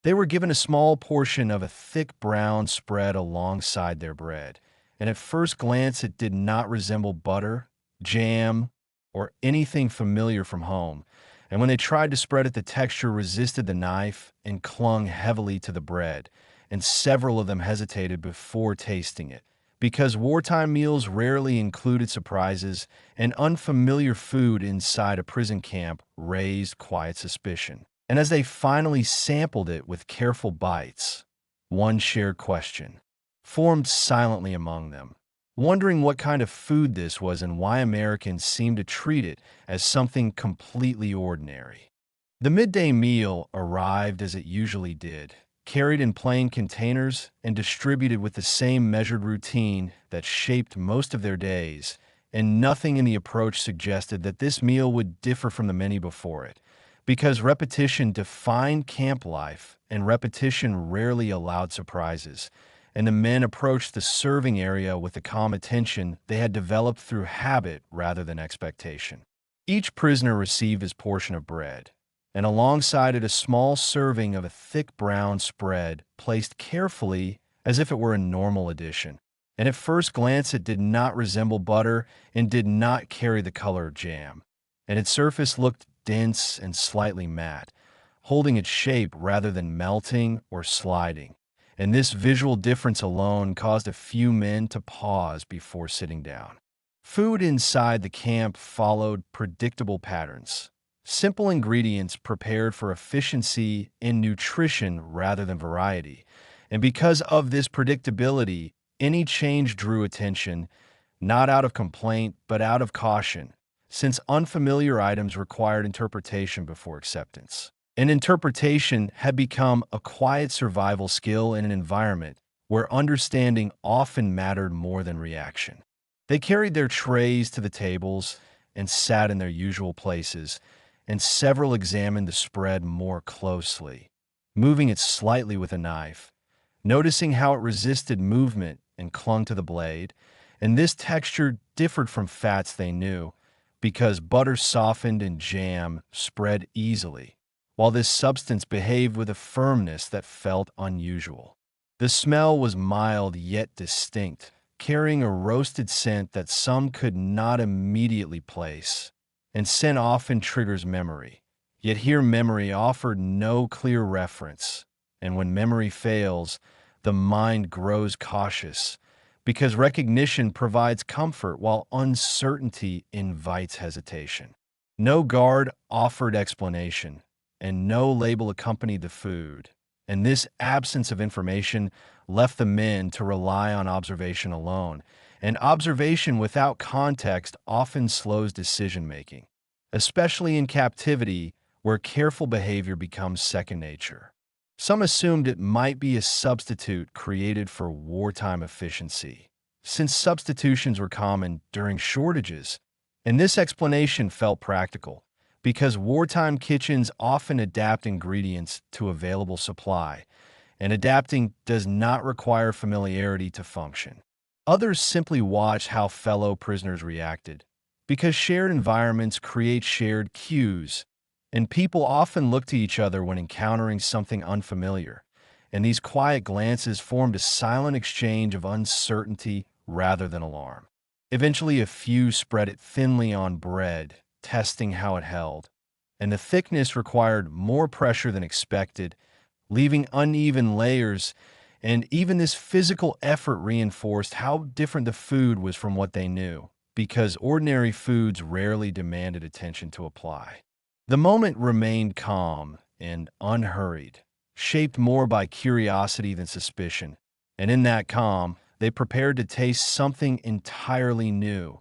They were given a small portion of a thick brown spread alongside their bread, and at first glance it did not resemble butter, jam, or anything familiar from home. And when they tried to spread it, the texture resisted the knife and clung heavily to the bread, and several of them hesitated before tasting it. Because wartime meals rarely included surprises, and unfamiliar food inside a prison camp raised quiet suspicion. And as they finally sampled it with careful bites, one shared question formed silently among them, wondering what kind of food this was and why Americans seemed to treat it as something completely ordinary. The midday meal arrived as it usually did, carried in plain containers and distributed with the same measured routine that shaped most of their days, and nothing in the approach suggested that this meal would differ from the many before it, because repetition defined camp life and repetition rarely allowed surprises, and the men approached the serving area with the calm attention they had developed through habit rather than expectation. Each prisoner received his portion of bread, and alongside it a small serving of a thick brown spread placed carefully as if it were a normal addition. And at first glance it did not resemble butter and did not carry the color of jam, and its surface looked dense and slightly matte, holding its shape rather than melting or sliding. And this visual difference alone caused a few men to pause before sitting down. Food inside the camp followed predictable patterns. Simple ingredients prepared for efficiency and nutrition rather than variety. And because of this predictability, any change drew attention, not out of complaint, but out of caution, since unfamiliar items required interpretation before acceptance. And interpretation had become a quiet survival skill in an environment where understanding often mattered more than reaction. They carried their trays to the tables and sat in their usual places, and several examined the spread more closely, moving it slightly with a knife, noticing how it resisted movement and clung to the blade, and this texture differed from fats they knew, because butter softened and jam spread easily, while this substance behaved with a firmness that felt unusual. The smell was mild yet distinct, carrying a roasted scent that some could not immediately place. And scent often triggers memory, yet here memory offered no clear reference. And when memory fails, the mind grows cautious, because recognition provides comfort while uncertainty invites hesitation. No guard offered explanation, and no label accompanied the food, and this absence of information left the men to rely on observation alone, and observation without context often slows decision-making, especially in captivity where careful behavior becomes second nature. Some assumed it might be a substitute created for wartime efficiency, since substitutions were common during shortages, and this explanation felt practical, because wartime kitchens often adapt ingredients to available supply, and adapting does not require familiarity to function. Others simply watched how fellow prisoners reacted, because shared environments create shared cues, and people often look to each other when encountering something unfamiliar, and these quiet glances formed a silent exchange of uncertainty rather than alarm. Eventually, a few spread it thinly on bread, testing how it held, and the thickness required more pressure than expected, leaving uneven layers, and even this physical effort reinforced how different the food was from what they knew, because ordinary foods rarely demanded attention to apply. The moment remained calm and unhurried, shaped more by curiosity than suspicion, and in that calm, they prepared to taste something entirely new,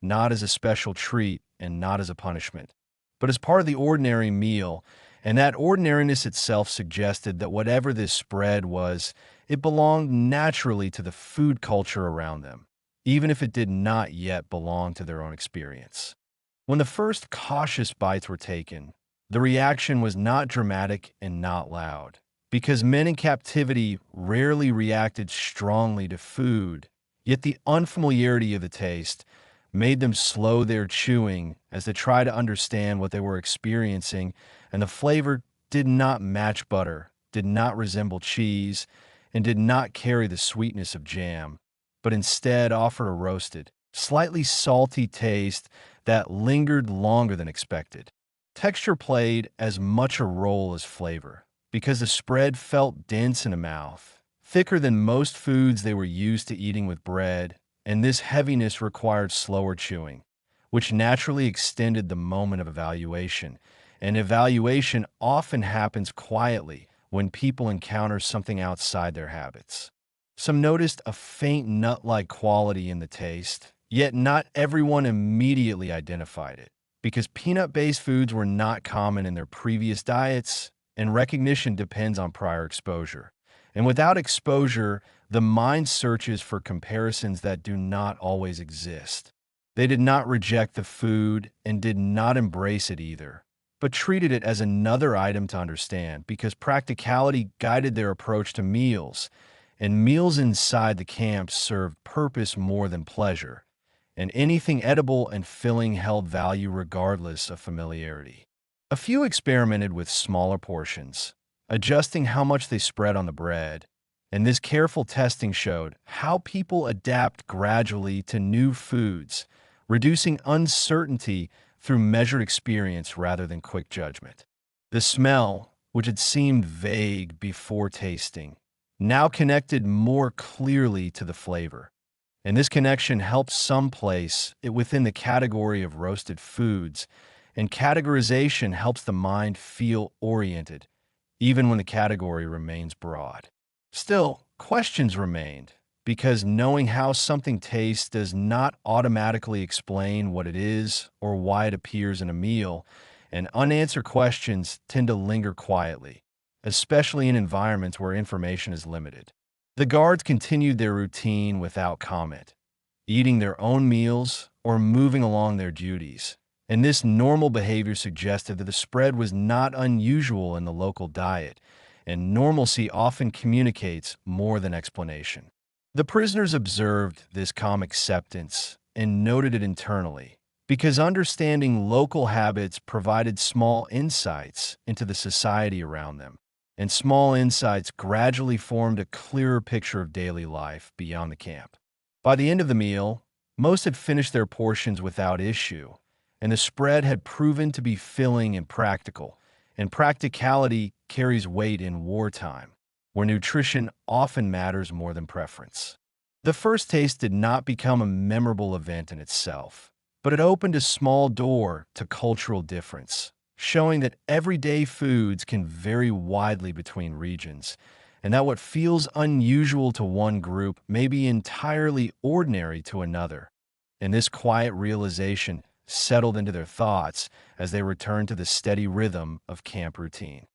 not as a special treat and not as a punishment, but as part of the ordinary meal, and that ordinariness itself suggested that whatever this spread was, it belonged naturally to the food culture around them, even if it did not yet belong to their own experience. When the first cautious bites were taken, the reaction was not dramatic and not loud, because men in captivity rarely reacted strongly to food, yet the unfamiliarity of the taste made them slow their chewing as they tried to understand what they were experiencing, and the flavor did not match butter, did not resemble cheese and did not carry the sweetness of jam, but instead offered a roasted, slightly salty taste that lingered longer than expected. Texture played as much a role as flavor, because the spread felt dense in the mouth, thicker than most foods they were used to eating with bread, and this heaviness required slower chewing, which naturally extended the moment of evaluation. And evaluation often happens quietly when people encounter something outside their habits. Some noticed a faint nut-like quality in the taste, yet not everyone immediately identified it, because peanut-based foods were not common in their previous diets, and recognition depends on prior exposure. And without exposure, the mind searches for comparisons that do not always exist. They did not reject the food and did not embrace it either, but treated it as another item to understand because practicality guided their approach to meals, and meals inside the camp served purpose more than pleasure, and anything edible and filling held value regardless of familiarity. A few experimented with smaller portions, adjusting how much they spread on the bread, and this careful testing showed how people adapt gradually to new foods, reducing uncertainty through measured experience rather than quick judgment. The smell, which had seemed vague before tasting, now connected more clearly to the flavor. And this connection helps some place it within the category of roasted foods, and categorization helps the mind feel oriented, even when the category remains broad. Still, questions remained, because knowing how something tastes does not automatically explain what it is or why it appears in a meal, and unanswered questions tend to linger quietly, especially in environments where information is limited. The guards continued their routine without comment, eating their own meals or moving along their duties, and this normal behavior suggested that the spread was not unusual in the local diet, and normalcy often communicates more than explanation. The prisoners observed this calm acceptance and noted it internally, because understanding local habits provided small insights into the society around them, and small insights gradually formed a clearer picture of daily life beyond the camp. By the end of the meal, most had finished their portions without issue, and the spread had proven to be filling and practical, and practicality carries weight in wartime, where nutrition often matters more than preference. The first taste did not become a memorable event in itself, but it opened a small door to cultural difference, showing that everyday foods can vary widely between regions, and that what feels unusual to one group may be entirely ordinary to another. And this quiet realization settled into their thoughts as they returned to the steady rhythm of camp routine.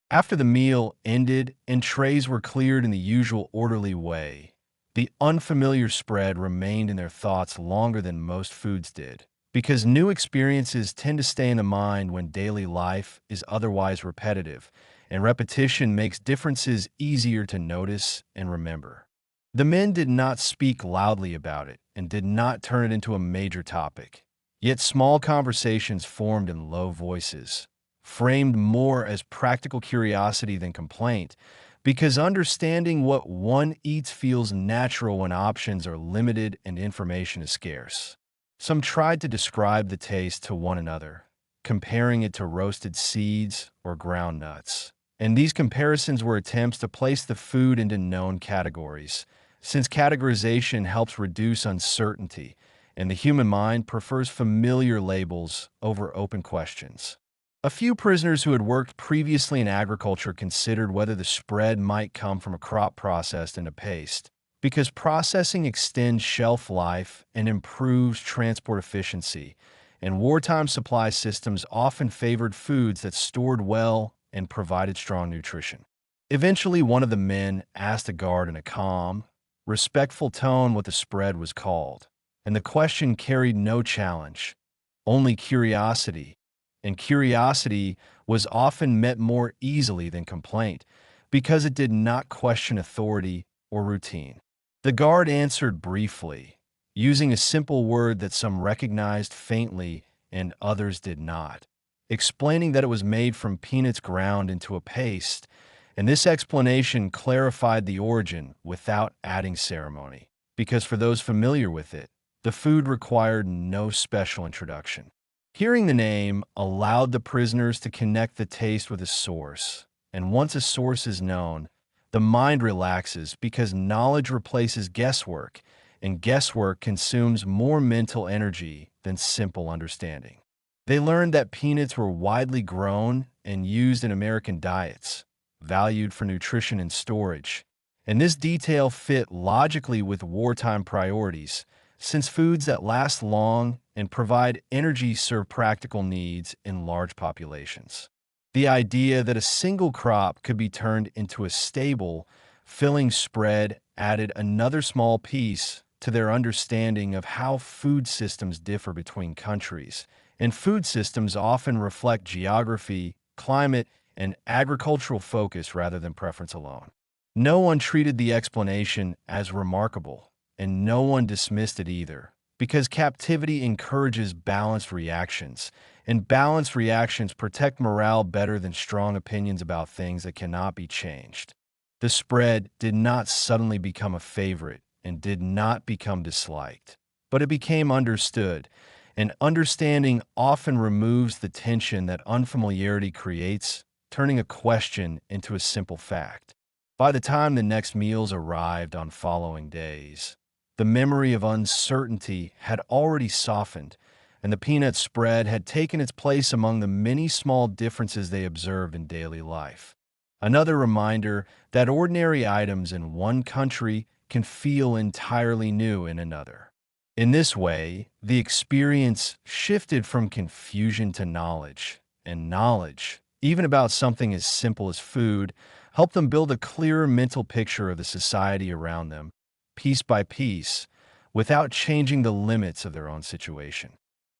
After the meal ended and trays were cleared in the usual orderly way, the unfamiliar spread remained in their thoughts longer than most foods did, because new experiences tend to stay in the mind when daily life is otherwise repetitive, and repetition makes differences easier to notice and remember. The men did not speak loudly about it and did not turn it into a major topic, yet small conversations formed in low voices, framed more as practical curiosity than complaint, because understanding what one eats feels natural when options are limited and information is scarce. Some tried to describe the taste to one another, comparing it to roasted seeds or ground nuts. And these comparisons were attempts to place the food into known categories, since categorization helps reduce uncertainty, and the human mind prefers familiar labels over open questions. A few prisoners who had worked previously in agriculture considered whether the spread might come from a crop processed into paste, because processing extends shelf life and improves transport efficiency, and wartime supply systems often favored foods that stored well and provided strong nutrition. Eventually, one of the men asked a guard in a calm, respectful tone what the spread was called, and the question carried no challenge, only curiosity, and curiosity was often met more easily than complaint, because it did not question authority or routine. The guard answered briefly, using a simple word that some recognized faintly and others did not, explaining that it was made from peanuts ground into a paste, And this explanation clarified the origin without adding ceremony, because for those familiar with it, the food required no special introduction. Hearing the name allowed the prisoners to connect the taste with a source, and once a source is known, the mind relaxes because knowledge replaces guesswork, and guesswork consumes more mental energy than simple understanding. They learned that peanuts were widely grown and used in American diets, valued for nutrition and storage, and this detail fit logically with wartime priorities, since foods that last long and provide energy serve practical needs in large populations. The idea that a single crop could be turned into a stable, filling spread added another small piece to their understanding of how food systems differ between countries, and food systems often reflect geography, climate, and agricultural focus rather than preference alone. No one treated the explanation as remarkable, and no one dismissed it either, because captivity encourages balanced reactions, and balanced reactions protect morale better than strong opinions about things that cannot be changed. The spread did not suddenly become a favorite and did not become disliked, but it became understood, and understanding often removes the tension that unfamiliarity creates, turning a question into a simple fact. By the time the next meals arrived on following days, the memory of uncertainty had already softened, and the peanut spread had taken its place among the many small differences they observed in daily life. Another reminder that ordinary items in one country can feel entirely new in another. In this way, the experience shifted from confusion to knowledge, and knowledge, even about something as simple as food, helped them build a clearer mental picture of the society around them, piece by piece, without changing the limits of their own situation.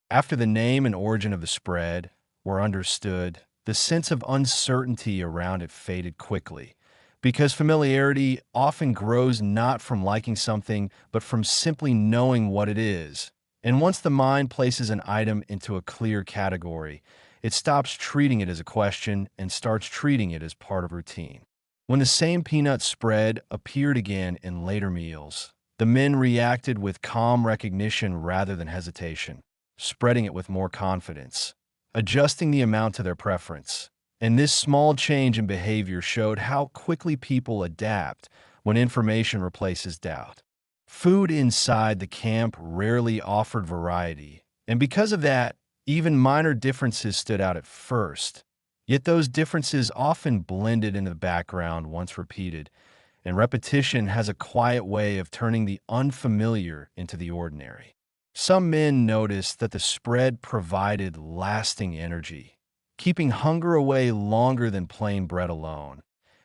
After the name and origin of the spread were understood, the sense of uncertainty around it faded quickly, because familiarity often grows not from liking something, but from simply knowing what it is. And once the mind places an item into a clear category, it stops treating it as a question and starts treating it as part of routine. When the same peanut spread appeared again in later meals, the men reacted with calm recognition rather than hesitation, spreading it with more confidence, adjusting the amount to their preference. And this small change in behavior showed how quickly people adapt when information replaces doubt. Food inside the camp rarely offered variety, and because of that, even minor differences stood out at first. Yet those differences often blended into the background once repeated, and repetition has a quiet way of turning the unfamiliar into the ordinary. Some men noticed that the spread provided lasting energy, keeping hunger away longer than plain bread alone.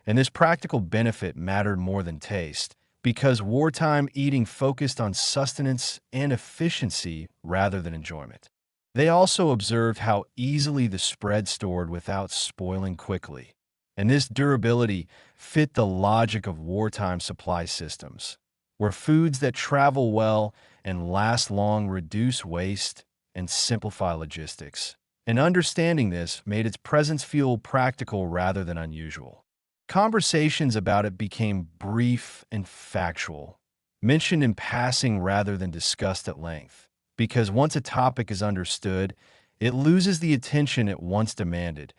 And this practical benefit mattered more than taste, because wartime eating focused on sustenance and efficiency rather than enjoyment. They also observed how easily the spread stored without spoiling quickly, and this durability fit the logic of wartime supply systems, where foods that travel well and last long reduce waste and simplify logistics. And understanding this made its presence feel practical rather than unusual. Conversations about it became brief and factual, mentioned in passing rather than discussed at length, because once a topic is understood, it loses the attention it once demanded,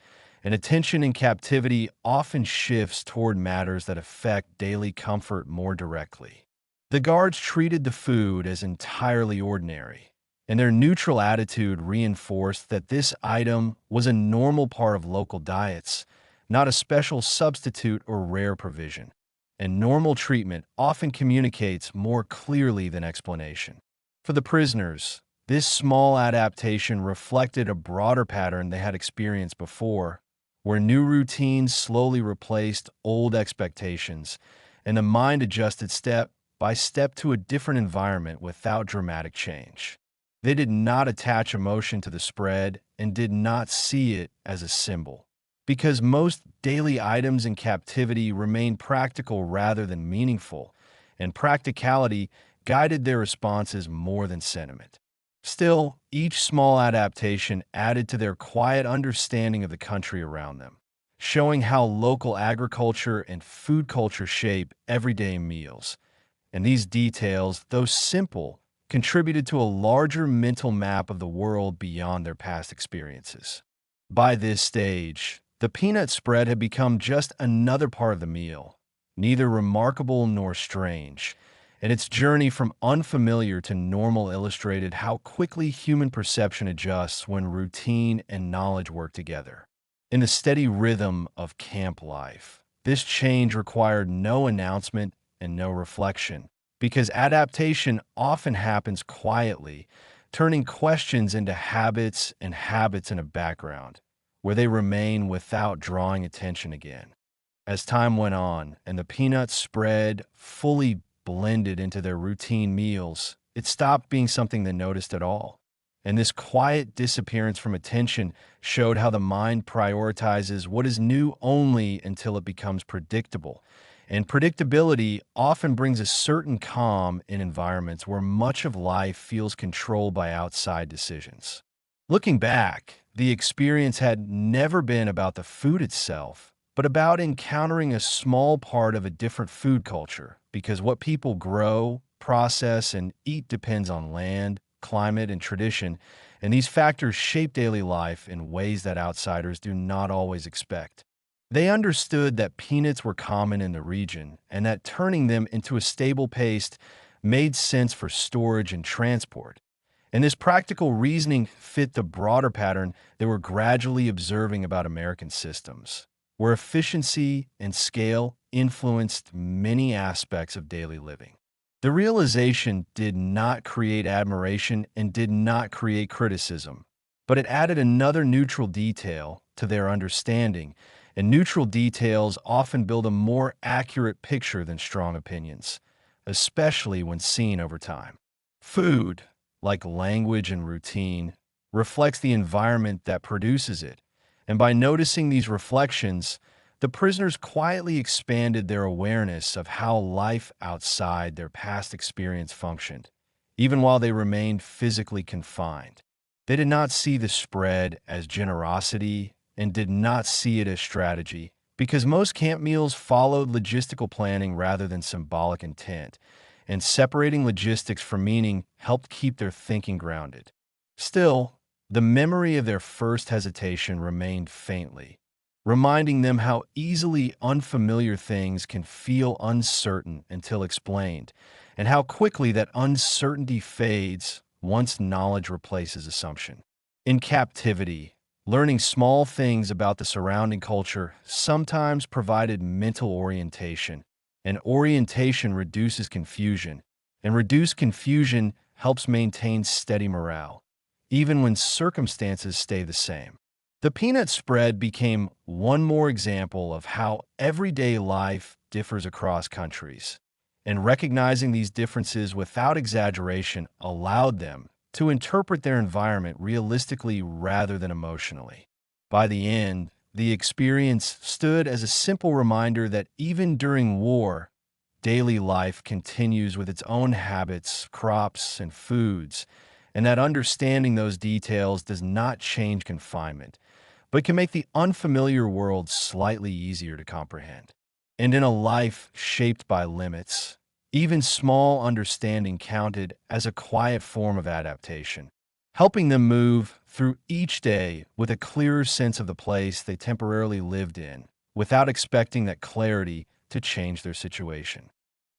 and attention in captivity often shifts toward matters that affect daily comfort more directly. The guards treated the food as entirely ordinary, and their neutral attitude reinforced that this item was a normal part of local diets, not a special substitute or rare provision. And normal treatment often communicates more clearly than explanation. For the prisoners, this small adaptation reflected a broader pattern they had experienced before, where new routines slowly replaced old expectations, and the mind adjusted step by step to a different environment without dramatic change. They did not attach emotion to the spread and did not see it as a symbol, because most daily items in captivity remained practical rather than meaningful, and practicality guided their responses more than sentiment. Still, each small adaptation added to their quiet understanding of the country around them. showing how local agriculture and food culture shape everyday meals. And these details, though simple, contributed to a larger mental map of the world beyond their past experiences. By this stage, the peanut spread had become just another part of the meal, neither remarkable nor strange, and its journey from unfamiliar to normal illustrated how quickly human perception adjusts when routine and knowledge work together. In the steady rhythm of camp life, this change required no announcement and no reflection, because adaptation often happens quietly, turning questions into habits and habits in a background, where they remain without drawing attention again. As time went on and the peanut spread fully blended into their routine meals, it stopped being something they noticed at all. And this quiet disappearance from attention showed how the mind prioritizes what is new only until it becomes predictable. And predictability often brings a certain calm in environments where much of life feels controlled by outside decisions. Looking back, the experience had never been about the food itself, but about encountering a small part of a different food culture, because what people grow, process, and eat depends on land, climate, and tradition, and these factors shape daily life in ways that outsiders do not always expect. They understood that peanuts were common in the region and that turning them into a stable paste made sense for storage and transport. And this practical reasoning fit the broader pattern they were gradually observing about American systems, where efficiency and scale influenced many aspects of daily living. The realization did not create admiration and did not create criticism, but it added another neutral detail to their understanding, and neutral details often build a more accurate picture than strong opinions, especially when seen over time. Food, like language and routine, reflects the environment that produces it, and by noticing these reflections, the prisoners quietly expanded their awareness of how life outside their past experience functioned, even while they remained physically confined. They did not see the spread as generosity and did not see it as strategy, because most camp meals followed logistical planning rather than symbolic intent, and separating logistics from meaning helped keep their thinking grounded. Still, the memory of their first hesitation remained faintly, reminding them how easily unfamiliar things can feel uncertain until explained, and how quickly that uncertainty fades once knowledge replaces assumption. In captivity, learning small things about the surrounding culture sometimes provided mental orientation, and orientation reduces confusion, and reduced confusion helps maintain steady morale, even when circumstances stay the same. The peanut spread became one more example of how everyday life differs across countries, and recognizing these differences without exaggeration allowed them to interpret their environment realistically rather than emotionally. By the end, the experience stood as a simple reminder that even during war, daily life continues with its own habits, crops, and foods, and that understanding those details does not change confinement, but can make the unfamiliar world slightly easier to comprehend. And in a life shaped by limits, even small understanding counted as a quiet form of adaptation, helping them move through each day with a clearer sense of the place they temporarily lived in, without expecting that clarity to change their situation.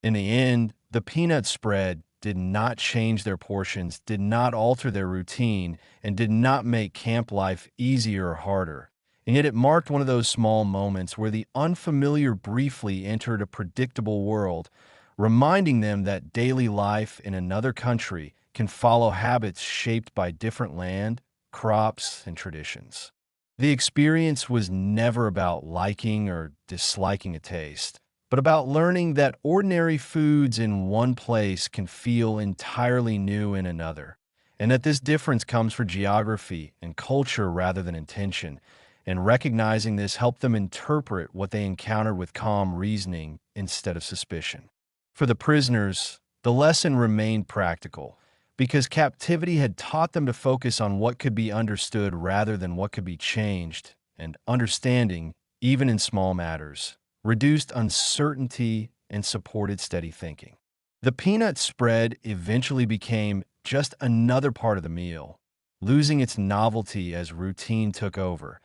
In the end, the peanut spread did not change their portions, did not alter their routine, and did not make camp life easier or harder. And yet it marked one of those small moments where the unfamiliar briefly entered a predictable world, reminding them that daily life in another country can follow habits shaped by different land, crops, and traditions. The experience was never about liking or disliking a taste, but about learning that ordinary foods in one place can feel entirely new in another, and that this difference comes from geography and culture rather than intention, and recognizing this helped them interpret what they encountered with calm reasoning instead of suspicion. For the prisoners, the lesson remained practical, because captivity had taught them to focus on what could be understood rather than what could be changed, and understanding, even in small matters, reduced uncertainty and supported steady thinking. The peanut spread eventually became just another part of the meal, losing its novelty as routine took over.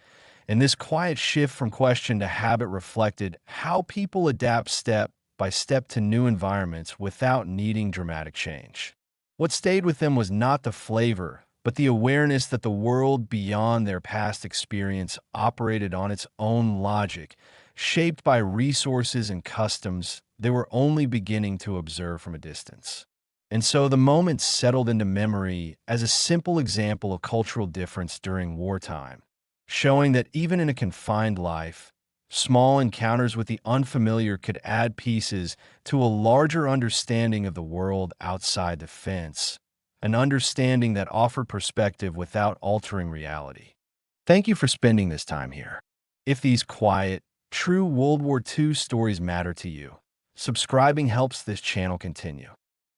And this quiet shift from question to habit reflected how people adapt step by step to new environments without needing dramatic change. What stayed with them was not the flavor, but the awareness that the world beyond their past experience operated on its own logic, shaped by resources and customs they were only beginning to observe from a distance. And so the moment settled into memory as a simple example of cultural difference during wartime, showing that even in a confined life, small encounters with the unfamiliar could add pieces to a larger understanding of the world outside the fence, an understanding that offered perspective without altering reality. Thank you for spending this time here. If these quiet, true World War II stories matter to you, subscribing helps this channel continue.